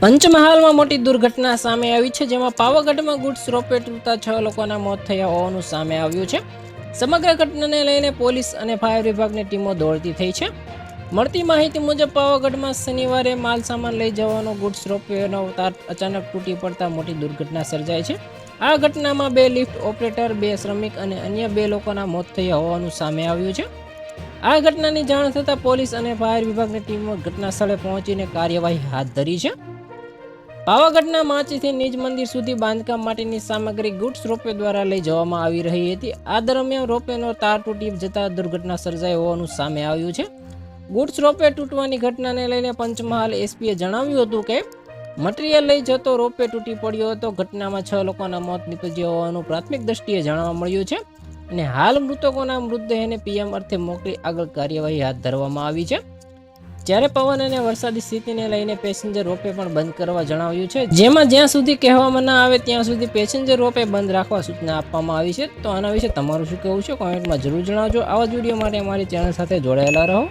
પંચમહાલમાં મોટી દુર્ઘટના સામે આવી છે, જેમાં પાવાગઢમાં ગુડ્સ રોપવે તૂટતા 6 લોકોના મોત થયા હોવાનું સામે આવ્યું છે. સમગ્ર ઘટનાને લઈને પોલીસ અને ફાયર વિભાગની ટીમો દોડતી થઈ છે. મળતી માહિતી મુજબ પાવાગઢમાં શનિવારે માલસામાન લઈ જવાનો ગુડ્સ રોપવેનો તાર અચાનક તૂટી પડતા મોટી દુર્ઘટના સર્જાઈ છે. આ ઘટનામાં 2 લિફ્ટ ઓપરેટર, 2 શ્રમિક અને અન્ય 2 લોકોના મોત થયા હોવાનું સામે આવ્યું છે. આ ઘટનાની જાણ થતાં પોલીસ અને ફાયર વિભાગની ટીમો ઘટના સ્થળે પહોંચીને કાર્યવાહી હાથ ધરી છે. પાવાગઢના માચીથી નિજ મંદિર સુધી બાંધકામ માટેની સામગ્રી ગુડ્સ રોપવે દ્વારા લઈ જવામાં આવી રહી હતી. આ દરમિયાન રોપવેનો તાર તૂટી જતા દુર્ઘટના સર્જાઈ હોવાનું સામે આવ્યું છે. ગુડ્સ રોપવે તૂટવાની ઘટનાને લઈને પંચમહાલ એસપીએ જણાવ્યું હતું કે મટીરીયલ લઈ જતો રોપવે તૂટી પડ્યો હતો. ઘટનામાં 6 લોકોના મોત નીપજ્યા હોવાનું પ્રાથમિક દ્રષ્ટિએ જાણવા મળ્યું છે અને હાલ મૃતકોના મૃતદેહને પીએમ અર્થે મોકલી આગળ કાર્યવાહી હાથ ધરવામાં આવી છે. જ્યારે પવન અને વરસાદી સ્થિતિને લઈને પેસેન્જર રોપવે પણ બંધ કરવા જણાવ્યું છે, જેમાં જ્યાં સુધી કહેવામાં ના આવે ત્યાં સુધી પેસેન્જર રોપવે બંધ રાખવા સૂચના આપવામાં આવી છે. તો આના વિશે તમારું શું કહેવું છે? કોમેન્ટમાં જરૂર જણાવજો. આવા જ વિડીયો માટે અમારી ચેનલ સાથે જોડાયેલા રહો.